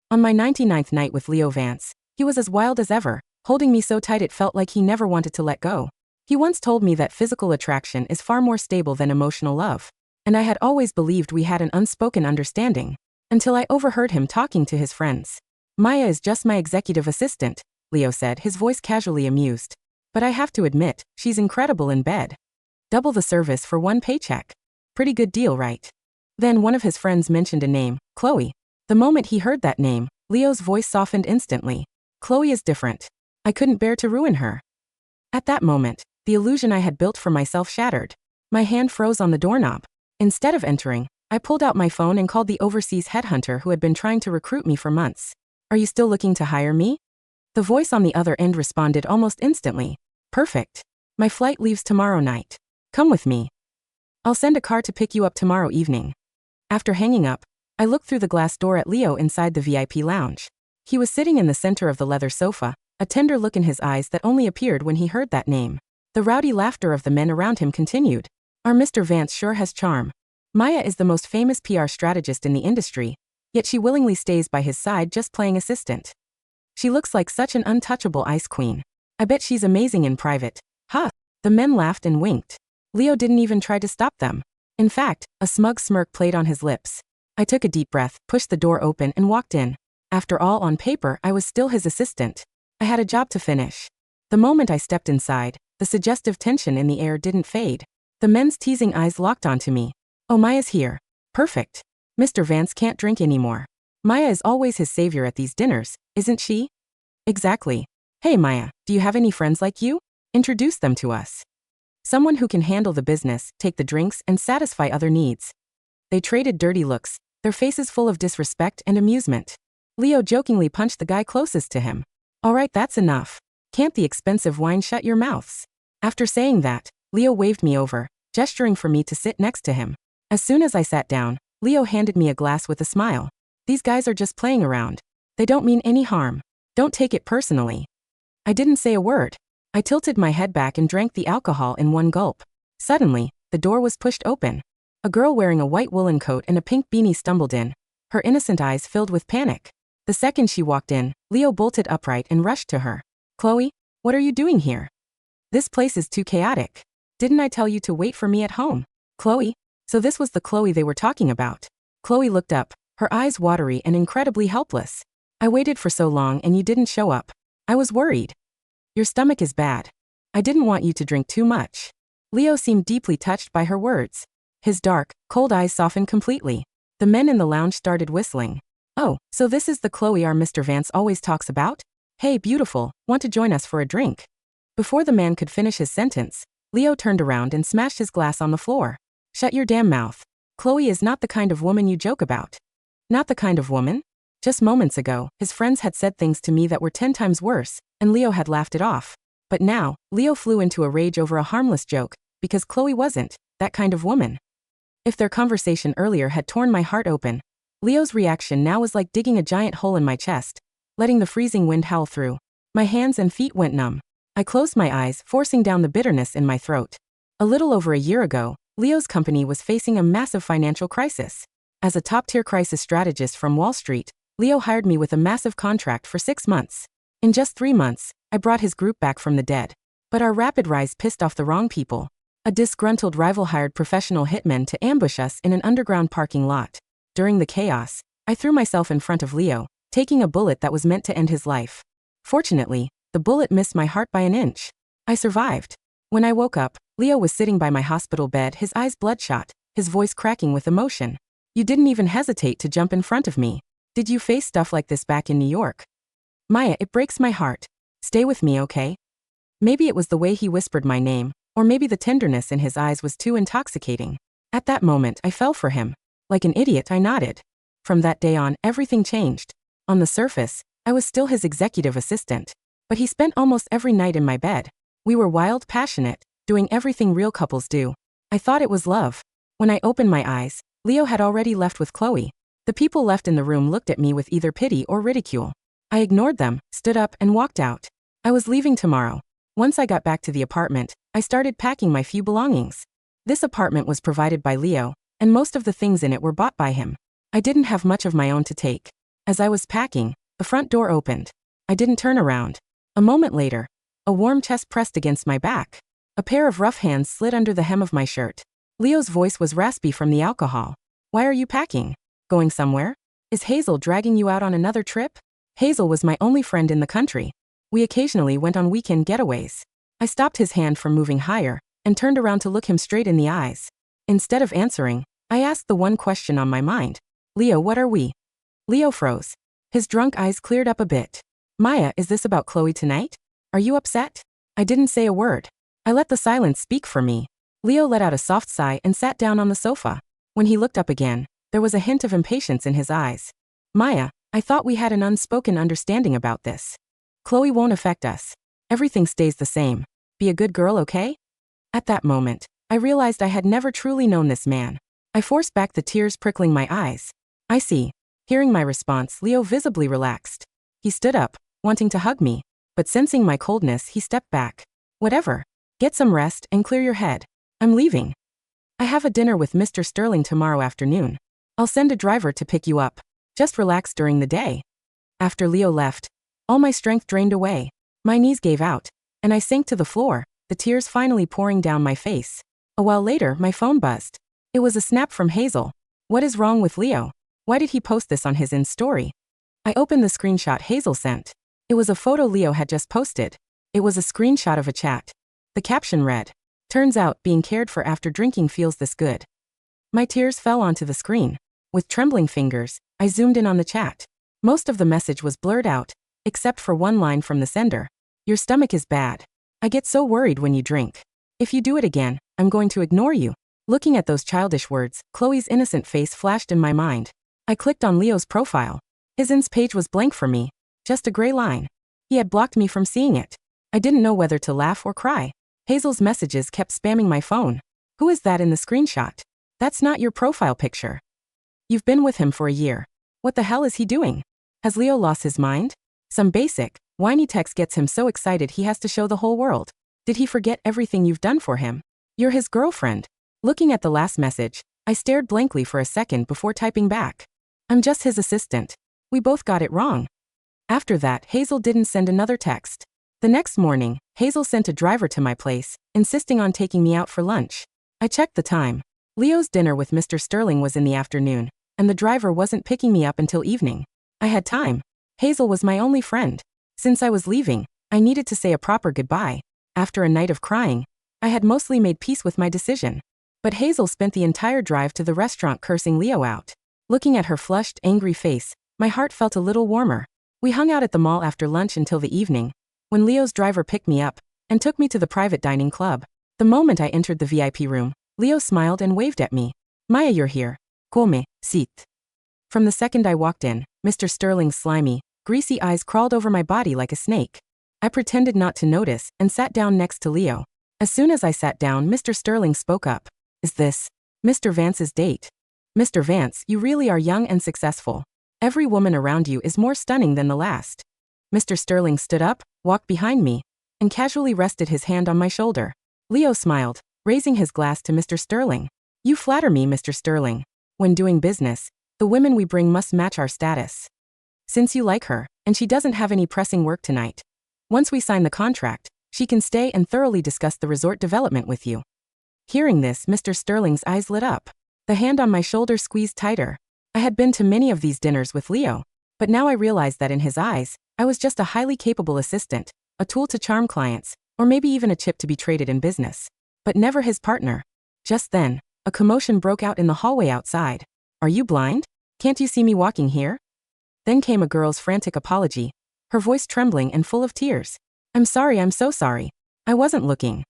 On my 99th night with Leo Vance, he was as wild as ever, holding me so tight it felt like he never wanted to let go. He once told me that physical attraction is far more stable than emotional love. And I had always believed we had an unspoken understanding, until I overheard him talking to his friends. Maya is just my executive assistant, Leo said, his voice casually amused. But I have to admit, she's incredible in bed. Double the service for one paycheck. Pretty good deal, right? Then one of his friends mentioned a name, Chloe. The moment he heard that name, Leo's voice softened instantly. Chloe is different. I couldn't bear to ruin her. At that moment, the illusion I had built for myself shattered. My hand froze on the doorknob. Instead of entering, I pulled out my phone and called the overseas headhunter who had been trying to recruit me for months. Are you still looking to hire me? The voice on the other end responded almost instantly. Perfect. My flight leaves tomorrow night. Come with me. I'll send a car to pick you up tomorrow evening. After hanging up, I looked through the glass door at Leo inside the VIP lounge. He was sitting in the center of the leather sofa, a tender look in his eyes that only appeared when he heard that name. The rowdy laughter of the men around him continued. Our Mr. Vance sure has charm. Maya is the most famous PR strategist in the industry, yet she willingly stays by his side just playing assistant. She looks like such an untouchable ice queen. I bet she's amazing in private. Huh. The men laughed and winked. Leo didn't even try to stop them. In fact, a smug smirk played on his lips. I took a deep breath, pushed the door open and walked in. After all, on paper, I was still his assistant. I had a job to finish. The moment I stepped inside, the suggestive tension in the air didn't fade. The men's teasing eyes locked onto me. Oh, Maya's here. Perfect. Mr. Vance can't drink anymore. Maya is always his savior at these dinners, isn't she? Exactly. Hey Maya, do you have any friends like you? Introduce them to us. Someone who can handle the business, take the drinks, and satisfy other needs. They traded dirty looks, their faces full of disrespect and amusement. Leo jokingly punched the guy closest to him. All right, that's enough. Can't the expensive wine shut your mouths? After saying that, Leo waved me over, gesturing for me to sit next to him. As soon as I sat down, Leo handed me a glass with a smile. These guys are just playing around. They don't mean any harm. Don't take it personally. I didn't say a word. I tilted my head back and drank the alcohol in one gulp. Suddenly, the door was pushed open. A girl wearing a white woolen coat and a pink beanie stumbled in, her innocent eyes filled with panic. The second she walked in, Leo bolted upright and rushed to her. Chloe, what are you doing here? This place is too chaotic. Didn't I tell you to wait for me at home? Chloe? So this was the Chloe they were talking about. Chloe looked up, her eyes watery and incredibly helpless. I waited for so long and you didn't show up. I was worried. Your stomach is bad. I didn't want you to drink too much. Leo seemed deeply touched by her words. His dark, cold eyes softened completely. The men in the lounge started whistling. Oh, so this is the Chloe our Mr. Vance always talks about? Hey, beautiful, want to join us for a drink? Before the man could finish his sentence, Leo turned around and smashed his glass on the floor. Shut your damn mouth. Chloe is not the kind of woman you joke about. Not the kind of woman? Just moments ago, his friends had said things to me that were 10 times worse, and Leo had laughed it off. But now, Leo flew into a rage over a harmless joke, because Chloe wasn't that kind of woman. If their conversation earlier had torn my heart open, Leo's reaction now was like digging a giant hole in my chest, letting the freezing wind howl through. My hands and feet went numb. I closed my eyes, forcing down the bitterness in my throat. A little over a year ago, Leo's company was facing a massive financial crisis. As a top-tier crisis strategist from Wall Street, Leo hired me with a massive contract for 6 months. In just 3 months, I brought his group back from the dead. But our rapid rise pissed off the wrong people. A disgruntled rival hired professional hitmen to ambush us in an underground parking lot. During the chaos, I threw myself in front of Leo, taking a bullet that was meant to end his life. Fortunately, the bullet missed my heart by an inch. I survived. When I woke up, Leo was sitting by my hospital bed, his eyes bloodshot, his voice cracking with emotion. You didn't even hesitate to jump in front of me. Did you face stuff like this back in New York? Maya, it breaks my heart. Stay with me, okay? Maybe it was the way he whispered my name, or maybe the tenderness in his eyes was too intoxicating. At that moment, I fell for him. Like an idiot, I nodded. From that day on, everything changed. On the surface, I was still his executive assistant. But he spent almost every night in my bed. We were wild, passionate, doing everything real couples do. I thought it was love. When I opened my eyes, Leo had already left with Chloe. The people left in the room looked at me with either pity or ridicule. I ignored them, stood up, and walked out. I was leaving tomorrow. Once I got back to the apartment, I started packing my few belongings. This apartment was provided by Leo, and most of the things in it were bought by him. I didn't have much of my own to take. As I was packing, the front door opened. I didn't turn around. A moment later, a warm chest pressed against my back. A pair of rough hands slid under the hem of my shirt. Leo's voice was raspy from the alcohol. Why are you packing? Going somewhere? Is Hazel dragging you out on another trip? Hazel was my only friend in the country. We occasionally went on weekend getaways. I stopped his hand from moving higher and turned around to look him straight in the eyes. Instead of answering, I asked the one question on my mind. Leo, what are we? Leo froze. His drunk eyes cleared up a bit. Maya, is this about Chloe tonight? Are you upset? I didn't say a word. I let the silence speak for me. Leo let out a soft sigh and sat down on the sofa. When he looked up again, there was a hint of impatience in his eyes. Maya, I thought we had an unspoken understanding about this. Chloe won't affect us. Everything stays the same. Be a good girl, okay? At that moment, I realized I had never truly known this man. I forced back the tears prickling my eyes. I see. Hearing my response, Leo visibly relaxed. He stood up, wanting to hug me, but sensing my coldness, he stepped back. Whatever. Get some rest and clear your head. I'm leaving. I have a dinner with Mr. Sterling tomorrow afternoon. I'll send a driver to pick you up. Just relax during the day. After Leo left, all my strength drained away. My knees gave out, and I sank to the floor, the tears finally pouring down my face. A while later, my phone buzzed. It was a snap from Hazel. What is wrong with Leo? Why did he post this on his Insta story? I opened the screenshot Hazel sent. It was a photo Leo had just posted. It was a screenshot of a chat. The caption read, "Turns out being cared for after drinking feels this good." My tears fell onto the screen. With trembling fingers, I zoomed in on the chat. Most of the message was blurred out, except for one line from the sender. Your stomach is bad. I get so worried when you drink. If you do it again, I'm going to ignore you. Looking at those childish words, Chloe's innocent face flashed in my mind. I clicked on Leo's profile. His Insta page was blank for me. Just a gray line. He had blocked me from seeing it. I didn't know whether to laugh or cry. Hazel's messages kept spamming my phone. Who is that in the screenshot? That's not your profile picture. You've been with him for a year. What the hell is he doing? Has Leo lost his mind? Some basic, whiny text gets him so excited he has to show the whole world. Did he forget everything you've done for him? You're his girlfriend. Looking at the last message, I stared blankly for a second before typing back. I'm just his assistant. We both got it wrong. After that, Hazel didn't send another text. The next morning, Hazel sent a driver to my place, insisting on taking me out for lunch. I checked the time. Leo's dinner with Mr. Sterling was in the afternoon, and the driver wasn't picking me up until evening. I had time. Hazel was my only friend. Since I was leaving, I needed to say a proper goodbye. After a night of crying, I had mostly made peace with my decision. But Hazel spent the entire drive to the restaurant cursing Leo out. Looking at her flushed, angry face, my heart felt a little warmer. We hung out at the mall after lunch until the evening, when Leo's driver picked me up and took me to the private dining club. The moment I entered the VIP room, Leo smiled and waved at me. Maya, you're here. Come, sit. From the second I walked in, Mr. Sterling's slimy, greasy eyes crawled over my body like a snake. I pretended not to notice and sat down next to Leo. As soon as I sat down, Mr. Sterling spoke up. Is this Mr. Vance's date? Mr. Vance, you really are young and successful. Every woman around you is more stunning than the last. Mr. Sterling stood up, walked behind me, and casually rested his hand on my shoulder. Leo smiled, raising his glass to Mr. Sterling. You flatter me, Mr. Sterling. When doing business, the women we bring must match our status. Since you like her, and she doesn't have any pressing work tonight, once we sign the contract, she can stay and thoroughly discuss the resort development with you. Hearing this, Mr. Sterling's eyes lit up. The hand on my shoulder squeezed tighter. I had been to many of these dinners with Leo, but now I realized that in his eyes, I was just a highly capable assistant, a tool to charm clients, or maybe even a chip to be traded in business. But never his partner. Just then, a commotion broke out in the hallway outside. Are you blind? Can't you see me walking here? Then came a girl's frantic apology, her voice trembling and full of tears. I'm sorry, I'm so sorry. I wasn't looking.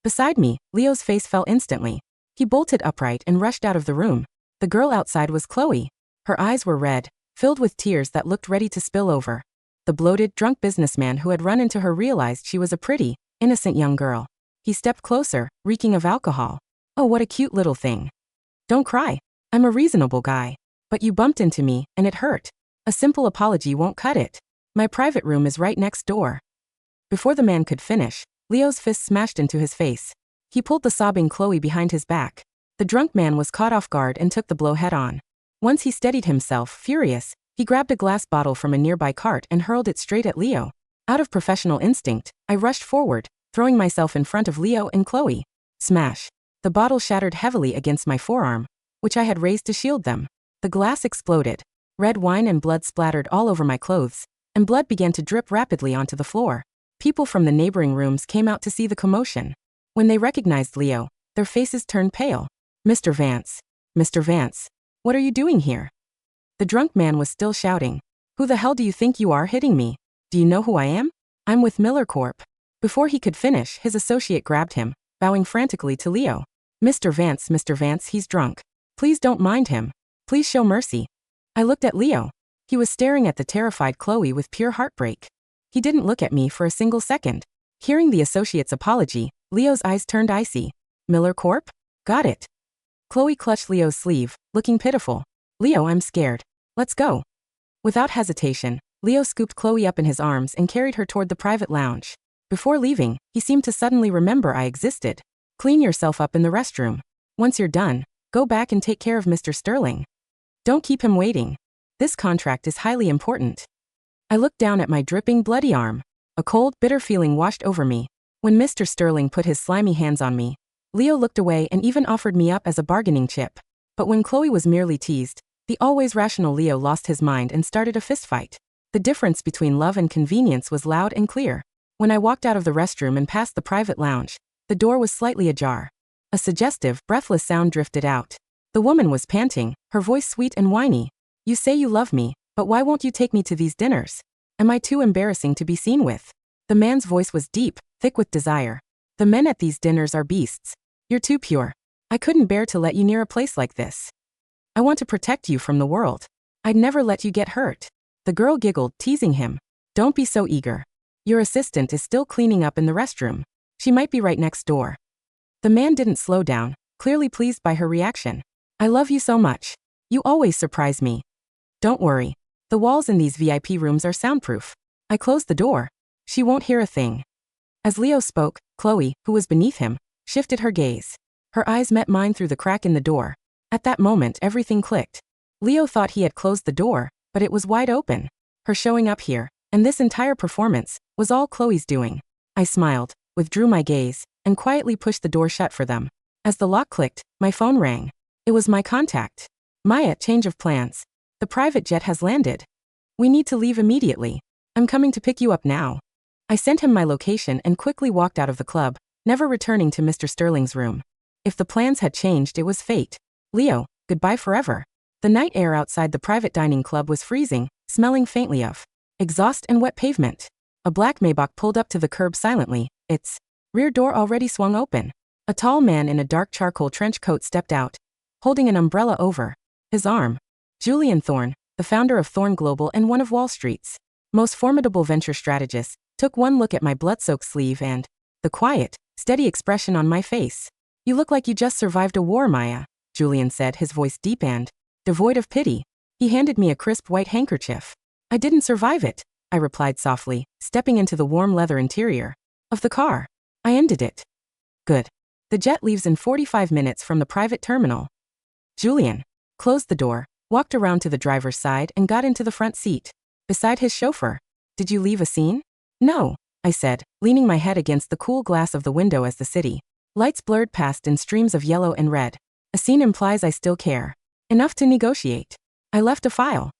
Beside me, Leo's face fell instantly. He bolted upright and rushed out of the room. The girl outside was Chloe. Her eyes were red, filled with tears that looked ready to spill over. The bloated, drunk businessman who had run into her realized she was a pretty, innocent young girl. He stepped closer, reeking of alcohol. Oh, what a cute little thing. Don't cry. I'm a reasonable guy. But you bumped into me, and it hurt. A simple apology won't cut it. My private room is right next door. Before the man could finish, Leo's fist smashed into his face. He pulled the sobbing Chloe behind his back. The drunk man was caught off guard and took the blow head on. Once he steadied himself, furious, He grabbed a glass bottle from a nearby cart and hurled it straight at Leo. Out of professional instinct, I rushed forward, throwing myself in front of Leo and Chloe. Smash! The bottle shattered heavily against my forearm, which I had raised to shield them. The glass exploded. Red wine and blood splattered all over my clothes, and blood began to drip rapidly onto the floor. People from the neighboring rooms came out to see the commotion. When they recognized Leo, their faces turned pale. Mr. Vance. Mr. Vance. What are you doing here? The drunk man was still shouting. Who the hell do you think you are hitting me? Do you know who I am? I'm with Miller Corp. Before he could finish, his associate grabbed him, bowing frantically to Leo. Mr. Vance, he's drunk. Please don't mind him. Please show mercy. I looked at Leo. He was staring at the terrified Chloe with pure heartbreak. He didn't look at me for a single second. Hearing the associate's apology, Leo's eyes turned icy. Miller Corp? Got it. Chloe clutched Leo's sleeve, looking pitiful. Leo, I'm scared. Let's go. Without hesitation, Leo scooped Chloe up in his arms and carried her toward the private lounge. Before leaving, he seemed to suddenly remember I existed. Clean yourself up in the restroom. Once you're done, go back and take care of Mr. Sterling. Don't keep him waiting. This contract is highly important. I looked down at my dripping, bloody arm. A cold, bitter feeling washed over me. When Mr. Sterling put his slimy hands on me, Leo looked away and even offered me up as a bargaining chip. But when Chloe was merely teased, the always rational Leo lost his mind and started a fistfight. The difference between love and convenience was loud and clear. When I walked out of the restroom and past the private lounge, the door was slightly ajar. A suggestive, breathless sound drifted out. The woman was panting, her voice sweet and whiny. You say you love me, but why won't you take me to these dinners? Am I too embarrassing to be seen with? The man's voice was deep, thick with desire. The men at these dinners are beasts. You're too pure. I couldn't bear to let you near a place like this. I want to protect you from the world. I'd never let you get hurt. The girl giggled, teasing him. Don't be so eager. Your assistant is still cleaning up in the restroom. She might be right next door. The man didn't slow down, clearly pleased by her reaction. I love you so much. You always surprise me. Don't worry. The walls in these VIP rooms are soundproof. I closed the door. She won't hear a thing. As Leo spoke, Chloe, who was beneath him, shifted her gaze. Her eyes met mine through the crack in the door. At that moment, everything clicked. Leo thought he had closed the door, but it was wide open. Her showing up here, and this entire performance, was all Chloe's doing. I smiled, withdrew my gaze, and quietly pushed the door shut for them. As the lock clicked, my phone rang. It was my contact. Maya, change of plans. The private jet has landed. We need to leave immediately. I'm coming to pick you up now. I sent him my location and quickly walked out of the club, never returning to Mr. Sterling's room. If the plans had changed, it was fate. Leo, goodbye forever. The night air outside the private dining club was freezing, smelling faintly of exhaust and wet pavement. A black Maybach pulled up to the curb silently, its rear door already swung open. A tall man in a dark charcoal trench coat stepped out, holding an umbrella over his arm. Julian Thorne, the founder of Thorne Global and one of Wall Street's most formidable venture strategists, took one look at my blood-soaked sleeve and the quiet, steady expression on my face. You look like you just survived a war, Maya, Julian said, his voice deep and devoid of pity. He handed me a crisp white handkerchief. I didn't survive it, I replied softly, stepping into the warm leather interior of the car. I ended it. Good. The jet leaves in 45 minutes from the private terminal. Julian closed the door, walked around to the driver's side and got into the front seat, beside his chauffeur. Did you leave a scene? No, I said, leaning my head against the cool glass of the window as the city lights blurred past in streams of yellow and red. A scene implies I still care. Enough to negotiate. I left a file.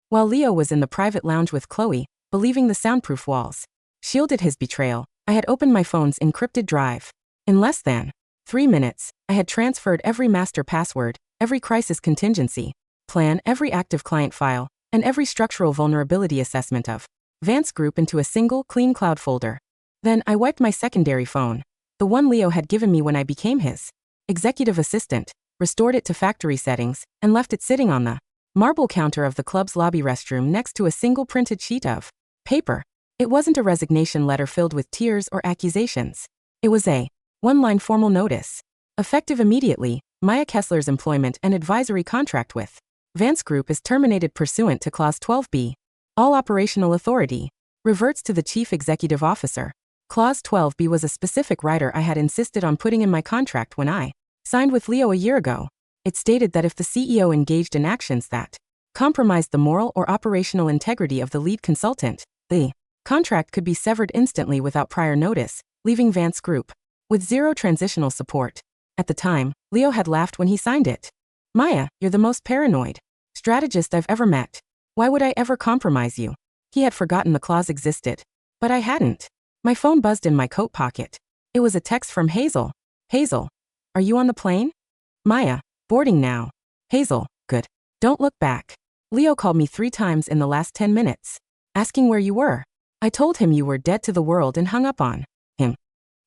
While Leo was in the private lounge with Chloe, believing the soundproof walls shielded his betrayal, I had opened my phone's encrypted drive. In less than 3 minutes, I had transferred every master password, every crisis contingency plan, every active client file, and every structural vulnerability assessment of Vance Group into a single, clean cloud folder. Then I wiped my secondary phone, the one Leo had given me when I became his executive assistant, restored it to factory settings, and left it sitting on the marble counter of the club's lobby restroom next to a single printed sheet of paper. It wasn't a resignation letter filled with tears or accusations. It was a one-line formal notice. Effective immediately, Maya Kessler's employment and advisory contract with Vance Group is terminated pursuant to Clause 12b. All operational authority reverts to the Chief Executive Officer. Clause 12b was a specific rider I had insisted on putting in my contract when I signed with Leo a year ago. It stated that if the CEO engaged in actions that compromised the moral or operational integrity of the lead consultant. The contract could be severed instantly without prior notice, leaving Vance Group with zero transitional support. At the time, Leo had laughed when he signed it. Maya, you're the most paranoid strategist I've ever met. Why would I ever compromise you? He had forgotten the clause existed. But I hadn't. My phone buzzed in my coat pocket. It was a text from Hazel. Hazel, are you on the plane? Maya, boarding now. Hazel, good. Don't look back. Leo called me 3 times in the last 10 minutes, asking where you were. I told him you were dead to the world and hung up on him.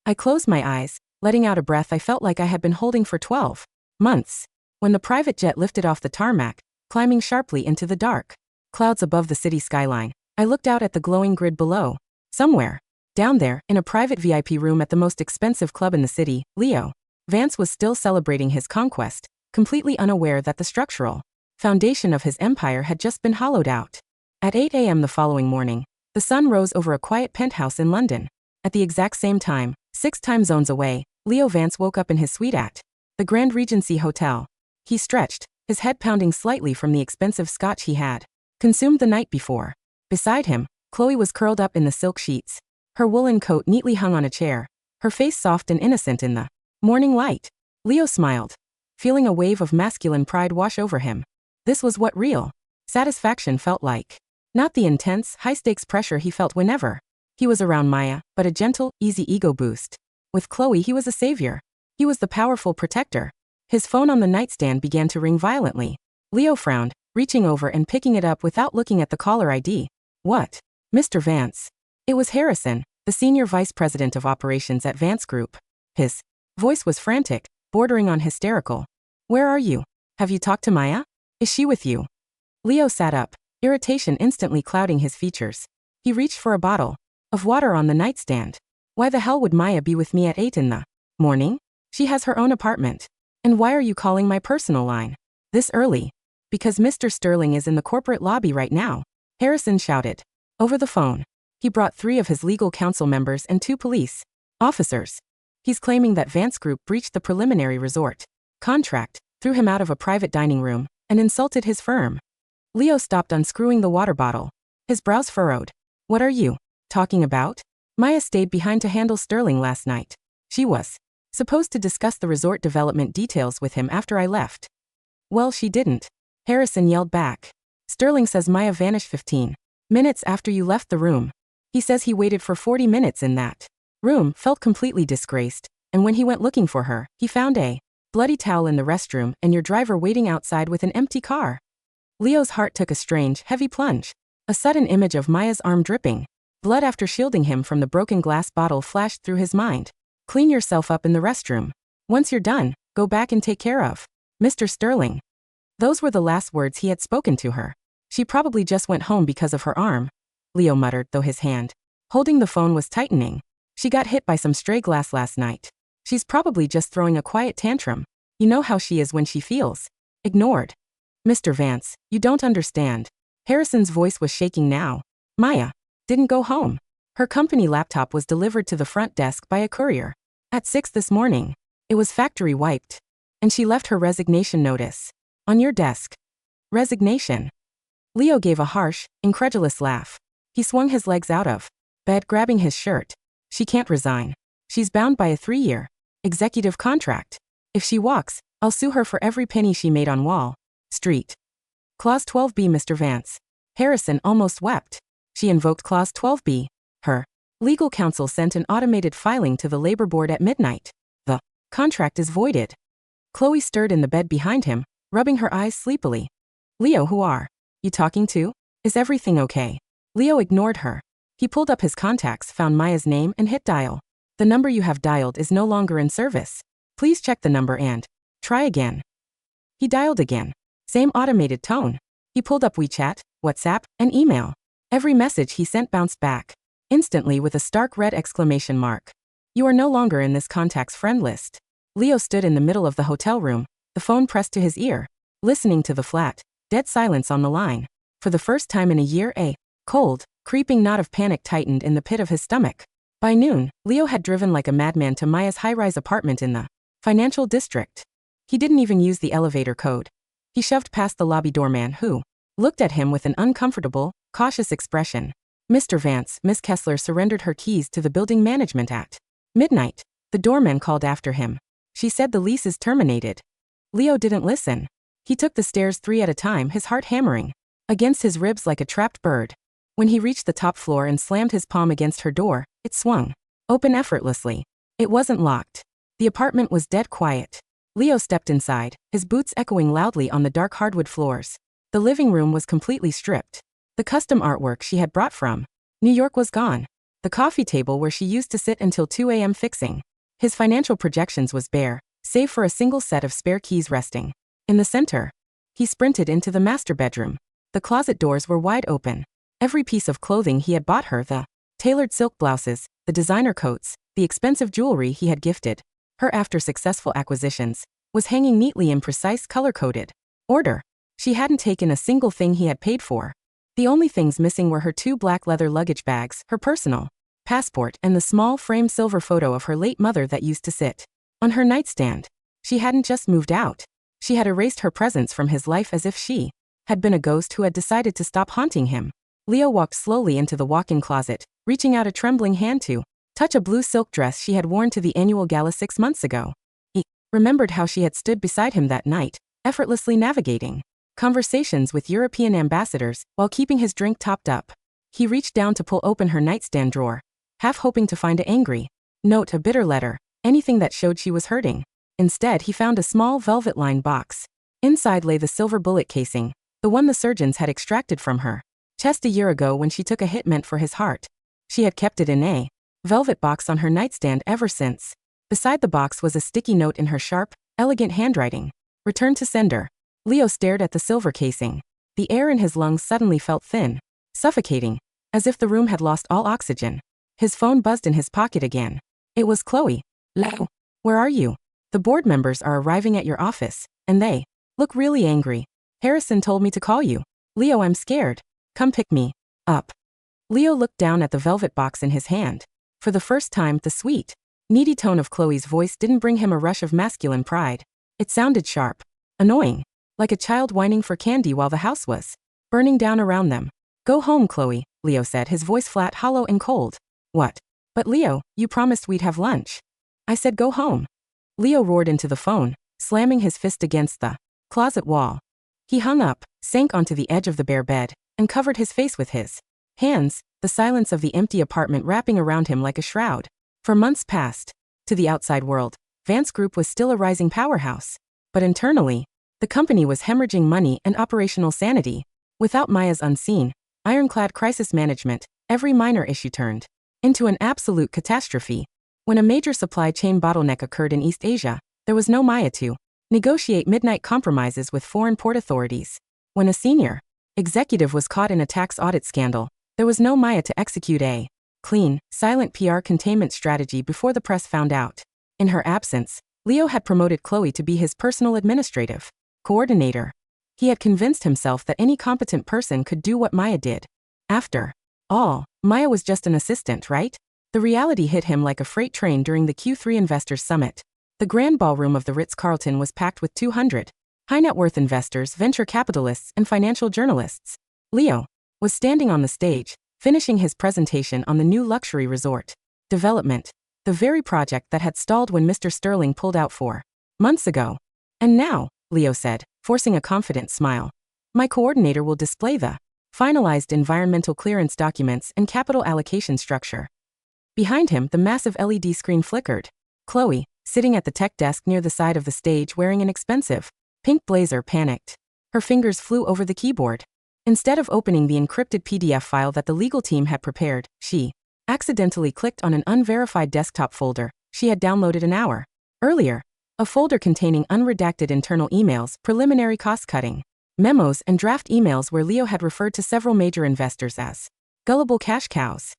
I closed my eyes, letting out a breath I felt like I had been holding for 12 months. When the private jet lifted off the tarmac, climbing sharply into the dark clouds above the city skyline, I looked out at the glowing grid below. Somewhere down there, in a private VIP room at the most expensive club in the city, Leo Vance was still celebrating his conquest, completely unaware that the structural foundation of his empire had just been hollowed out. At 8 a.m. the following morning, the sun rose over a quiet penthouse in London. At the exact same time, 6 time zones away, Leo Vance woke up in his suite at the Grand Regency Hotel. He stretched, his head pounding slightly from the expensive scotch he had consumed the night before. Beside him, Chloe was curled up in the silk sheets, her woolen coat neatly hung on a chair, her face soft and innocent in the morning light. Leo smiled, feeling a wave of masculine pride wash over him. This was what real satisfaction felt like. Not the intense, high-stakes pressure he felt whenever he was around Maya, but a gentle, easy ego boost. With Chloe he was a savior. He was the powerful protector. His phone on the nightstand began to ring violently. Leo frowned, reaching over and picking it up without looking at the caller ID. What? Mr. Vance. It was Harrison, the senior vice president of operations at Vance Group. His voice was frantic, bordering on hysterical. Where are you? Have you talked to Maya? Is she with you? Leo sat up, irritation instantly clouding his features. He reached for a bottle of water on the nightstand. Why the hell would Maya be with me at 8 in the morning? She has her own apartment. And why are you calling my personal line this early? Because Mr. Sterling is in the corporate lobby right now, Harrison shouted. Over the phone. He brought 3 of his legal council members and 2 police officers. He's claiming that Vance Group breached the preliminary resort contract, threw him out of a private dining room, and insulted his firm. Leo stopped unscrewing the water bottle. His brows furrowed. What are you talking about? Maya stayed behind to handle Sterling last night. She was supposed to discuss the resort development details with him after I left. Well, she didn't. Harrison yelled back. Sterling says Maya vanished 15 minutes after you left the room. He says he waited for 40 minutes in that room, felt completely disgraced, and when he went looking for her, he found a bloody towel in the restroom and your driver waiting outside with an empty car. Leo's heart took a strange, heavy plunge. A sudden image of Maya's arm dripping blood after shielding him from the broken glass bottle flashed through his mind. Clean yourself up in the restroom. Once you're done, go back and take care of Mr. Sterling. Those were the last words he had spoken to her. She probably just went home because of her arm, Leo muttered, though his hand holding the phone was tightening. She got hit by some stray glass last night. She's probably just throwing a quiet tantrum. You know how she is when she feels ignored. Mr. Vance, you don't understand. Harrison's voice was shaking now. Maya didn't go home. Her company laptop was delivered to the front desk by a courier at 6 this morning. It was factory wiped. And she left her resignation notice on your desk. Resignation. Leo gave a harsh, incredulous laugh. He swung his legs out of bed, grabbing his shirt. She can't resign. She's bound by a 3-year executive contract. If she walks, I'll sue her for every penny she made on Wall Street. Clause 12B, Mr. Vance. Harrison almost wept. She invoked Clause 12B. Her legal counsel sent an automated filing to the labor board at midnight. The contract is voided. Chloe stirred in the bed behind him, rubbing her eyes sleepily. Leo, who are you talking to? Is everything okay? Leo ignored her. He pulled up his contacts, found Maya's name, and hit dial. The number you have dialed is no longer in service. Please check the number and try again. He dialed again. Same automated tone. He pulled up WeChat, WhatsApp, and email. Every message he sent bounced back instantly with a stark red exclamation mark. You are no longer in this contact's friend list. Leo stood in the middle of the hotel room, the phone pressed to his ear, listening to the flat, dead silence on the line. For the first time in a year, a cold, creeping knot of panic tightened in the pit of his stomach. By noon, Leo had driven like a madman to Maya's high-rise apartment in the financial district. He didn't even use the elevator code. He shoved past the lobby doorman who looked at him with an uncomfortable, cautious expression. Mr. Vance, Miss Kessler surrendered her keys to the building management at midnight. The doorman called after him. She said the lease is terminated. Leo didn't listen. He took the stairs 3 at a time, his heart hammering against his ribs like a trapped bird. When he reached the top floor and slammed his palm against her door, it swung open effortlessly. It wasn't locked. The apartment was dead quiet. Leo stepped inside, his boots echoing loudly on the dark hardwood floors. The living room was completely stripped. The custom artwork she had brought from New York was gone. The coffee table where she used to sit until 2 a.m. fixing his financial projections was bare, save for a single set of spare keys resting in the center. He sprinted into the master bedroom. The closet doors were wide open. Every piece of clothing he had bought her, the tailored silk blouses, the designer coats, the expensive jewelry he had gifted her after successful acquisitions, was hanging neatly in precise color-coded order. She hadn't taken a single thing he had paid for. The only things missing were her 2 black leather luggage bags, her personal passport, and the small framed silver photo of her late mother that used to sit on her nightstand. She hadn't just moved out. She had erased her presence from his life as if she had been a ghost who had decided to stop haunting him. Leo walked slowly into the walk-in closet, reaching out a trembling hand to touch a blue silk dress she had worn to the annual gala 6 months ago. He remembered how she had stood beside him that night, effortlessly navigating conversations with European ambassadors while keeping his drink topped up. He reached down to pull open her nightstand drawer, half hoping to find an angry note, a bitter letter, anything that showed she was hurting. Instead, he found a small velvet-lined box. Inside lay the silver bullet casing, the one the surgeons had extracted from her chest a year ago when she took a hit meant for his heart. She had kept it in a velvet box on her nightstand ever since. Beside the box was a sticky note in her sharp, elegant handwriting. Return to sender. Leo stared at the silver casing. The air in his lungs suddenly felt thin, suffocating, as if the room had lost all oxygen. His phone buzzed in his pocket again. It was Chloe. Leo, where are you? The board members are arriving at your office, and they look really angry. Harrison told me to call you. Leo, I'm scared. Come pick me up. Leo looked down at the velvet box in his hand. For the first time, the sweet, needy tone of Chloe's voice didn't bring him a rush of masculine pride. It sounded sharp, annoying, like a child whining for candy while the house was burning down around them. Go home, Chloe, Leo said, his voice flat, hollow, and cold. What? But Leo, you promised we'd have lunch. I said go home. Leo roared into the phone, slamming his fist against the closet wall. He hung up, sank onto the edge of the bare bed, and covered his face with his hands, the silence of the empty apartment wrapping around him like a shroud. For months past, to the outside world, Vance Group was still a rising powerhouse. But internally, the company was hemorrhaging money and operational sanity. Without Maya's unseen, ironclad crisis management, every minor issue turned into an absolute catastrophe. When a major supply chain bottleneck occurred in East Asia, there was no Maya to negotiate midnight compromises with foreign port authorities. When a senior executive was caught in a tax audit scandal, there was no Maya to execute a clean, silent PR containment strategy before the press found out. In her absence, Leo had promoted Chloe to be his personal administrative coordinator. He had convinced himself that any competent person could do what Maya did. After all, Maya was just an assistant, right? The reality hit him like a freight train during the Q3 Investors Summit. The grand ballroom of the Ritz-Carlton was packed with 200 high-net-worth investors, venture capitalists, and financial journalists. Leo was standing on the stage, finishing his presentation on the new luxury resort development, the very project that had stalled when Mr. Sterling pulled out 4 months ago. And now, Leo said, forcing a confident smile, my coordinator will display the finalized environmental clearance documents and capital allocation structure. Behind him, the massive LED screen flickered. Chloe, sitting at the tech desk near the side of the stage wearing an expensive pink blazer, panicked. Her fingers flew over the keyboard. Instead of opening the encrypted PDF file that the legal team had prepared, she accidentally clicked on an unverified desktop folder she had downloaded an hour earlier. A folder containing unredacted internal emails, preliminary cost-cutting memos, and draft emails where Leo had referred to several major investors as gullible cash cows.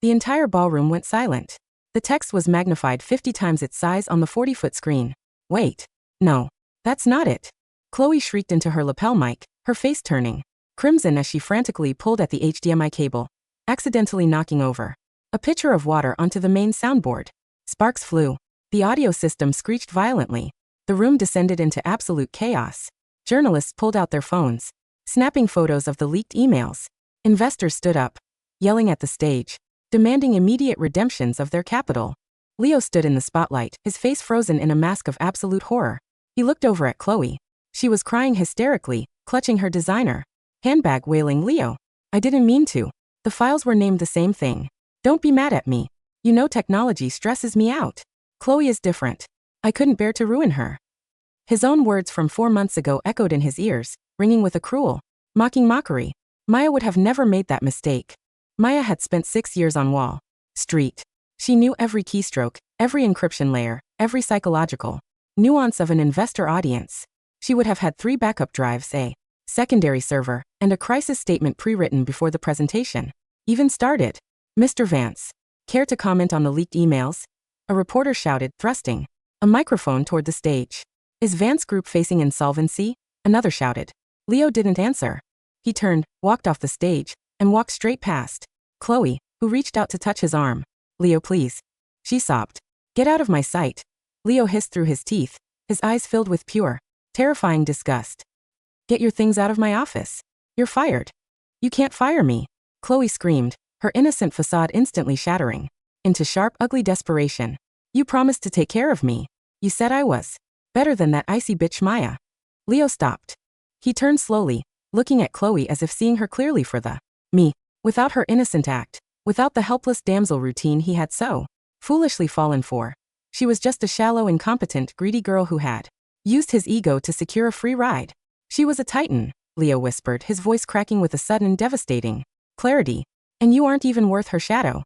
The entire ballroom went silent. The text was magnified 50 times its size on the 40-foot screen. Wait. No. That's not it. Chloe shrieked into her lapel mic, her face turning crimson as she frantically pulled at the HDMI cable, accidentally knocking over a pitcher of water onto the main soundboard. Sparks flew. The audio system screeched violently. The room descended into absolute chaos. Journalists pulled out their phones. snapping photos of the leaked emails. Investors stood up, yelling at the stage, demanding immediate redemptions of their capital. Leo stood in the spotlight, his face frozen in a mask of absolute horror. He looked over at Chloe. She was crying hysterically, clutching her designer handbag, wailing, "Leo, I didn't mean to. The files were named the same thing. Don't be mad at me. You know technology stresses me out. Chloe is different. I couldn't bear to ruin her." His own words from 4 months ago echoed in his ears, ringing with a cruel, mocking mockery. Maya would have never made that mistake. Maya had spent 6 years on Wall Street. She knew every keystroke, every encryption layer, every psychological nuance of an investor audience. She would have had 3 backup drives, a secondary server, and a crisis statement pre-written before the presentation even started. "Mr. Vance, care to comment on the leaked emails?" A reporter shouted, thrusting a microphone toward the stage. "Is Vance Group facing insolvency?" Another shouted. Leo didn't answer. He turned, walked off the stage, and walked straight past Chloe, who reached out to touch his arm. "Leo, please." She sobbed. "Get out of my sight." Leo hissed through his teeth, his eyes filled with pure, terrifying disgust. "Get your things out of my office. You're fired." "You can't fire me," Chloe screamed, her innocent facade instantly shattering into sharp, ugly desperation. "You promised to take care of me. You said I was better than that icy bitch Maya." Leo stopped. He turned slowly, looking at Chloe as if seeing her clearly for the me, without her innocent act, without the helpless damsel routine he had so foolishly fallen for. She was just a shallow, incompetent, greedy girl who had used his ego to secure a free ride. "She was a titan," Leo whispered, his voice cracking with a sudden, devastating clarity. "And you aren't even worth her shadow."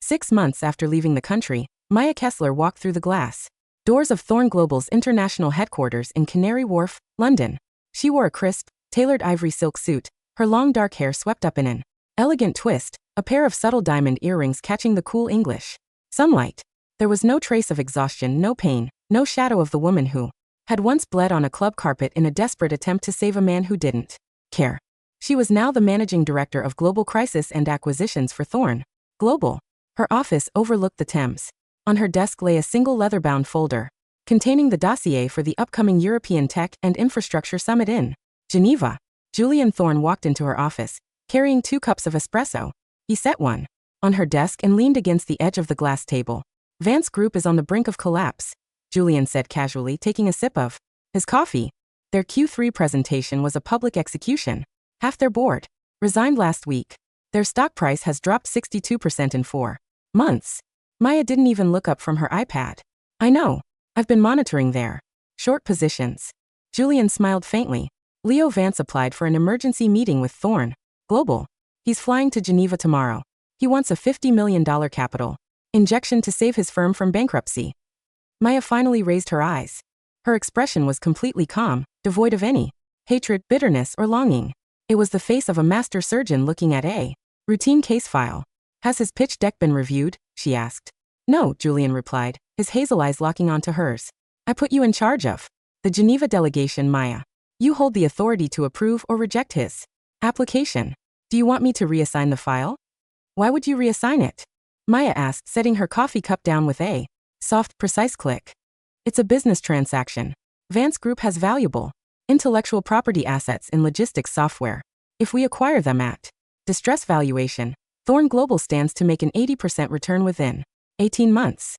6 months after leaving the country, Maya Kessler walked through the glass doors of Thorn Global's international headquarters in Canary Wharf, London. She wore a crisp, tailored ivory silk suit, her long dark hair swept up in an elegant twist, a pair of subtle diamond earrings catching the cool English sunlight. There was no trace of exhaustion, no pain, no shadow of the woman who had once bled on a club carpet in a desperate attempt to save a man who didn't care. She was now the managing director of Global Crisis and Acquisitions for Thorn Global. Her office overlooked the Thames. On her desk lay a single leather-bound folder containing the dossier for the upcoming European Tech and Infrastructure Summit in Geneva. Julian Thorn walked into her office, carrying 2 cups of espresso. He set one on her desk and leaned against the edge of the glass table. "Vance Group is on the brink of collapse," Julian said casually, taking a sip of his coffee. Their Q3 presentation was a public execution. Half their board resigned last week. Their stock price has dropped 62% in 4 months. Maya didn't even look up from her iPad. "I know. I've been monitoring their short positions." Julian smiled faintly. "Leo Vance applied for an emergency meeting with Thorn Global. He's flying to Geneva tomorrow. He wants a $50 million capital injection to save his firm from bankruptcy." Maya finally raised her eyes. Her expression was completely calm, devoid of any hatred, bitterness, or longing. It was the face of a master surgeon looking at a routine case file. "Has his pitch deck been reviewed?" she asked. "No," Julian replied, his hazel eyes locking onto hers. "I put you in charge of the Geneva delegation, Maya. You hold the authority to approve or reject his application. Do you want me to reassign the file?" "Why would you reassign it?" Maya asked, setting her coffee cup down with a soft, precise click. "It's a business transaction. Vance Group has valuable intellectual property assets in logistics software. If we acquire them at distress valuation, Thorn Global stands to make an 80% return within 18 months.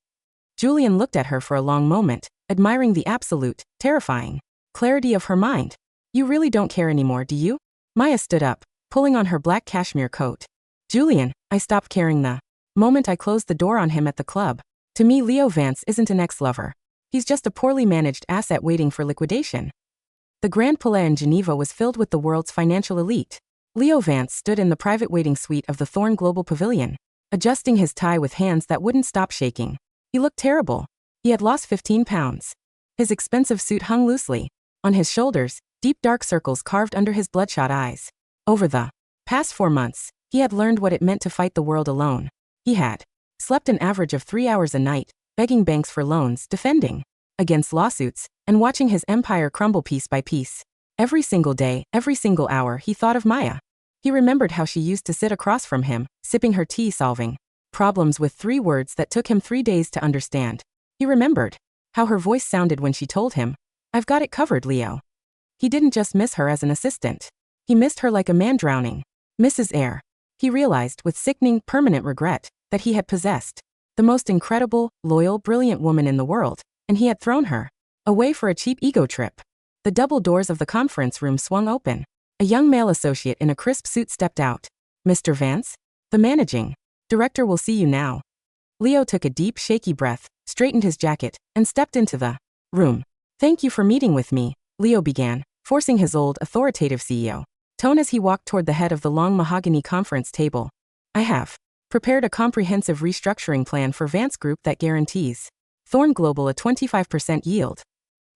Julian looked at her for a long moment, admiring the absolute, terrifying clarity of her mind. "You really don't care anymore, do you?" Maya stood up, pulling on her black cashmere coat. "Julian, I stopped caring the moment I closed the door on him at the club. To me, Leo Vance isn't an ex-lover. He's just a poorly managed asset waiting for liquidation." The Grand Palais in Geneva was filled with the world's financial elite. Leo Vance stood in the private waiting suite of the Thorn Global Pavilion, adjusting his tie with hands that wouldn't stop shaking. He looked terrible. He had lost 15 pounds. His expensive suit hung loosely on his shoulders, deep dark circles carved under his bloodshot eyes. Over the past 4 months, he had learned what it meant to fight the world alone. He had slept an average of 3 hours a night, begging banks for loans, defending against lawsuits, and watching his empire crumble piece by piece. Every single day, every single hour, he thought of Maya. He remembered how she used to sit across from him, sipping her tea, solving problems with 3 words that took him 3 days to understand. He remembered how her voice sounded when she told him, "I've got it covered, Leo." He didn't just miss her as an assistant. He missed her like a man drowning. Mrs. Eyre. He realized with sickening, permanent regret that he had possessed the most incredible, loyal, brilliant woman in the world, and he had thrown her away for a cheap ego trip. The double doors of the conference room swung open. A young male associate in a crisp suit stepped out. Mr. Vance? The managing director will see you now. Leo took a deep, shaky breath, straightened his jacket, and stepped into the room. Thank you for meeting with me, Leo began, forcing his old, authoritative CEO tone as he walked toward the head of the long mahogany conference table. I have prepared a comprehensive restructuring plan for Vance Group that guarantees Thorn Global a 25% yield.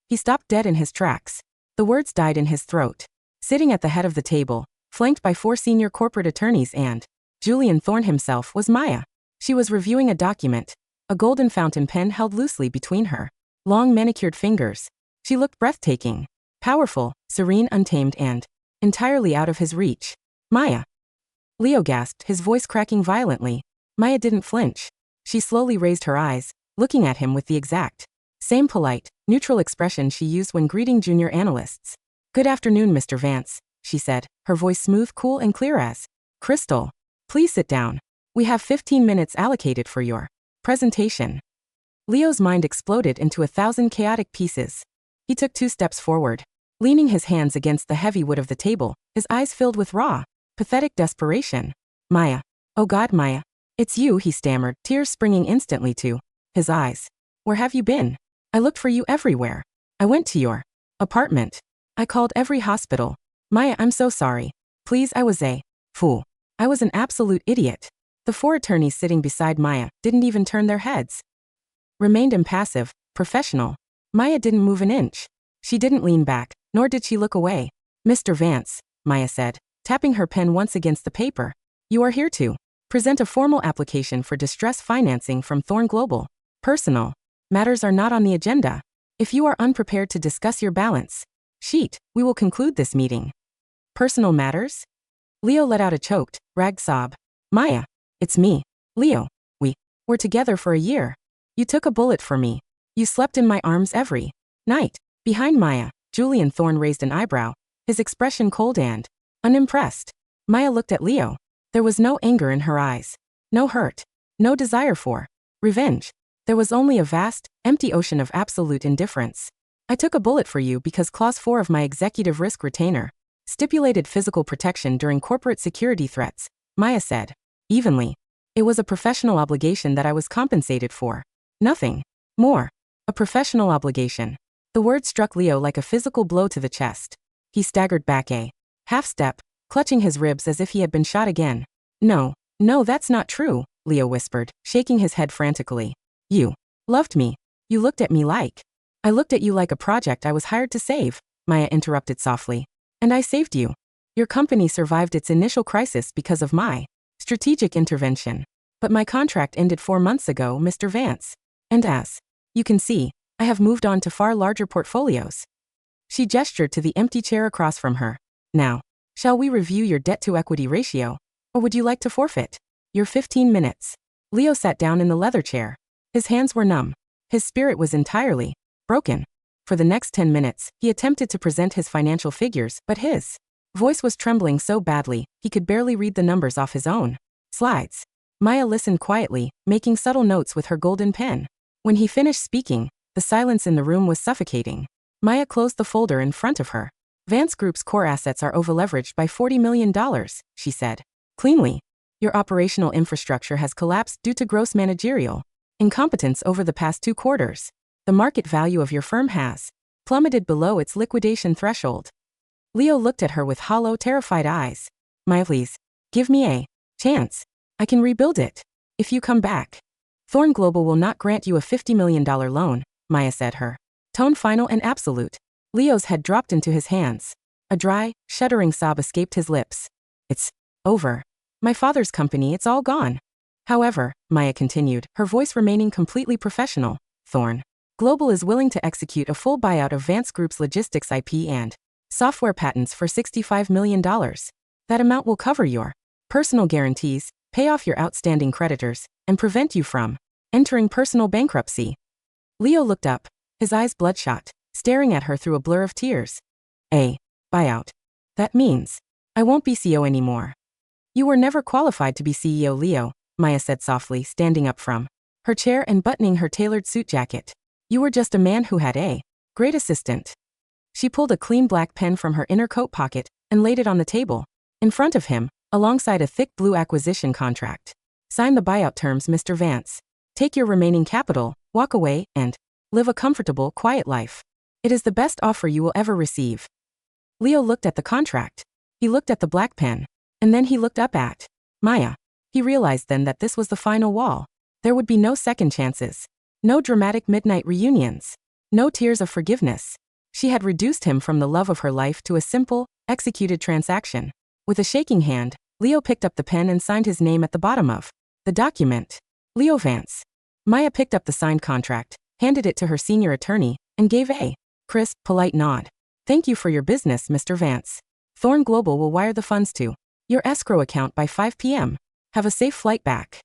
He stopped dead in his tracks. The words died in his throat. Sitting at the head of the table, flanked by 4 senior corporate attorneys and Julian Thorn himself, was Maya. She was reviewing a document, a golden fountain pen held loosely between her long manicured fingers. She looked breathtaking, powerful, serene, untamed, and entirely out of his reach. Maya. Leo gasped, his voice cracking violently. Maya didn't flinch. She slowly raised her eyes, looking at him with the exact same polite, neutral expression she used when greeting junior analysts. Good afternoon, Mr. Vance, she said, her voice smooth, cool, and clear as crystal. Please sit down. We have 15 minutes allocated for your presentation. Leo's mind exploded into 1,000 chaotic pieces. He took 2 steps forward, leaning his hands against the heavy wood of the table, his eyes filled with raw, pathetic desperation. Maya. Oh God, Maya. It's you, he stammered, tears springing instantly to his eyes. Where have you been? I looked for you everywhere. I went to your apartment. I called every hospital. Maya, I'm so sorry. Please, I was a fool. I was an absolute idiot. The 4 attorneys sitting beside Maya didn't even turn their heads. Remained impassive, professional. Maya didn't move an inch. She didn't lean back, nor did she look away. Mr. Vance, Maya said, tapping her pen once against the paper. You are here to present a formal application for distress financing from Thorn Global. Personal matters are not on the agenda. If you are unprepared to discuss your balance sheet, we will conclude this meeting. Personal matters? Leo let out a choked, ragged sob. Maya, it's me, Leo. We were together for a year. You took a bullet for me. You slept in my arms every night. Behind Maya, Julian Thorn raised an eyebrow, his expression cold and unimpressed. Maya looked at Leo. There was no anger in her eyes, no hurt, no desire for revenge. There was only a vast, empty ocean of absolute indifference. I took a bullet for you because Clause 4 of my executive risk retainer stipulated physical protection during corporate security threats, Maya said, evenly. It was a professional obligation that I was compensated for. Nothing more. A professional obligation. The word struck Leo like a physical blow to the chest. He staggered back a half-step, clutching his ribs as if he had been shot again. No, that's not true, Leo whispered, shaking his head frantically. You loved me. You looked at me like. I looked at you like a project I was hired to save, Maya interrupted softly. And I saved you. Your company survived its initial crisis because of my strategic intervention. But my contract ended 4 months ago, Mr. Vance. And as you can see, I have moved on to far larger portfolios. She gestured to the empty chair across from her. Now, shall we review your debt-to-equity ratio? Or would you like to forfeit your 15 minutes? Leo sat down in the leather chair. His hands were numb. His spirit was entirely broken. For the next 10 minutes, he attempted to present his financial figures, but his voice was trembling so badly, he could barely read the numbers off his own slides. Maya listened quietly, making subtle notes with her golden pen. When he finished speaking, the silence in the room was suffocating. Maya closed the folder in front of her. Vance Group's core assets are overleveraged by $40 million, she said. Cleanly. Your operational infrastructure has collapsed due to gross managerial incompetence over the past 2 quarters. The market value of your firm has plummeted below its liquidation threshold. Leo looked at her with hollow, terrified eyes. Maya, please, give me a chance. I can rebuild it. If you come back. Thorn Global will not grant you a $50 million loan, Maya said, her tone final and absolute. Leo's head dropped into his hands. A dry, shuddering sob escaped his lips. It's over. My father's company, it's all gone. However, Maya continued, her voice remaining completely professional, Thorn Global is willing to execute a full buyout of Vance Group's logistics IP and software patents for $65 million. That amount will cover your personal guarantees, pay off your outstanding creditors, and prevent you from entering personal bankruptcy. Leo looked up, his eyes bloodshot, staring at her through a blur of tears. A buyout. That means I won't be CEO anymore. You were never qualified to be CEO, Leo, Maya said softly, standing up from her chair and buttoning her tailored suit jacket. You were just a man who had a great assistant. She pulled a clean black pen from her inner coat pocket and laid it on the table, in front of him, alongside a thick blue acquisition contract. Sign the buyout terms, Mr. Vance. Take your remaining capital, walk away, and live a comfortable, quiet life. It is the best offer you will ever receive. Leo looked at the contract. He looked at the black pen. And then he looked up at Maya. He realized then that this was the final wall. There would be no second chances. No dramatic midnight reunions. No tears of forgiveness. She had reduced him from the love of her life to a simple, executed transaction. With a shaking hand, Leo picked up the pen and signed his name at the bottom of the document. Leo Vance. Maya picked up the signed contract, handed it to her senior attorney, and gave a crisp, polite nod. Thank you for your business, Mr. Vance. Thorn Global will wire the funds to your escrow account by 5 p.m. Have a safe flight back.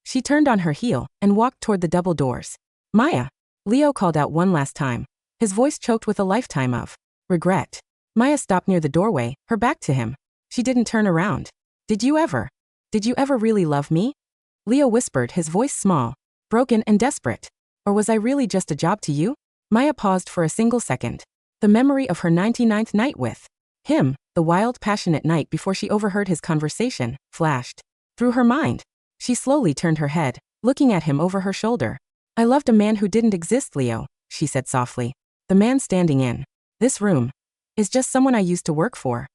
She turned on her heel and walked toward the double doors. Maya. Leo called out one last time, his voice choked with a lifetime of regret. Maya stopped near the doorway, her back to him. She didn't turn around. Did you ever really love me? Leo whispered, his voice small, broken and desperate. Or was I really just a job to you? Maya paused for a single second. The memory of her 99th night with him, the wild, passionate night before she overheard his conversation, flashed through her mind. She slowly turned her head, looking at him over her shoulder. I loved a man who didn't exist, Leo, she said softly. The man standing in this room is just someone I used to work for.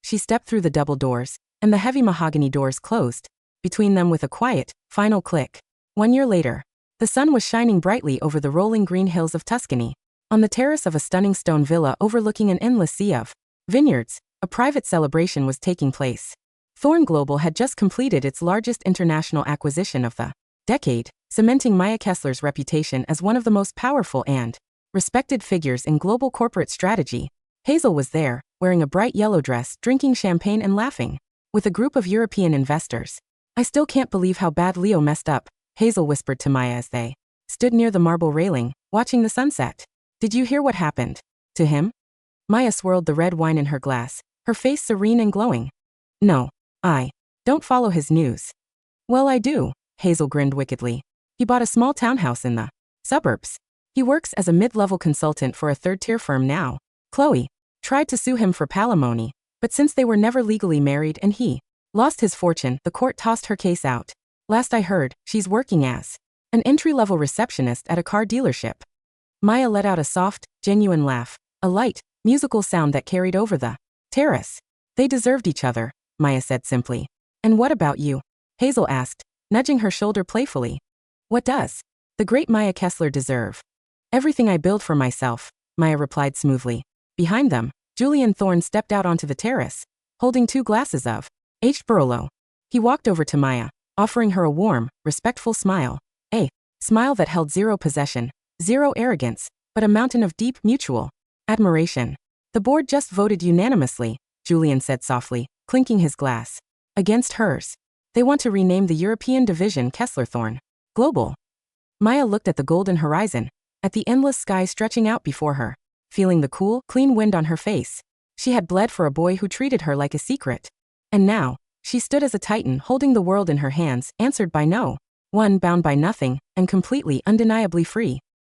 She stepped through the double doors, and the heavy mahogany doors closed between them with a quiet, final click. 1 year later, the sun was shining brightly over the rolling green hills of Tuscany. On the terrace of a stunning stone villa overlooking an endless sea of vineyards, a private celebration was taking place. Thorn Global had just completed its largest international acquisition of the decade, cementing Maya Kessler's reputation as one of the most powerful and respected figures in global corporate strategy. Hazel was there, wearing a bright yellow dress, drinking champagne and laughing with a group of European investors. I still can't believe how bad Leo messed up, Hazel whispered to Maya as they stood near the marble railing, watching the sunset. Did you hear what happened to him? Maya swirled the red wine in her glass, her face serene and glowing. No, I don't follow his news. Well, I do, Hazel grinned wickedly. He bought a small townhouse in the suburbs. He works as a mid-level consultant for a third-tier firm now. Chloe tried to sue him for palimony, but since they were never legally married and he lost his fortune, the court tossed her case out. Last I heard, she's working as an entry-level receptionist at a car dealership. Maya let out a soft, genuine laugh, a light, musical sound that carried over the terrace. They deserved each other, Maya said simply. And what about you? Hazel asked, nudging her shoulder playfully. What does the great Maya Kessler deserve? Everything I build for myself, Maya replied smoothly. Behind them, Julian Thorne stepped out onto the terrace, holding 2 glasses of aged Barolo. He walked over to Maya, offering her a warm, respectful smile. A smile that held zero possession, zero arrogance, but a mountain of deep, mutual admiration. The board just voted unanimously, Julian said softly, clinking his glass against hers. They want to rename the European division Kessler Thorn Global. Maya looked at the golden horizon, at the endless sky stretching out before her, feeling the cool, clean wind on her face. She had bled for a boy who treated her like a secret. And now, she stood as a titan holding the world in her hands, answered by no one, bound by nothing, and completely, undeniably free.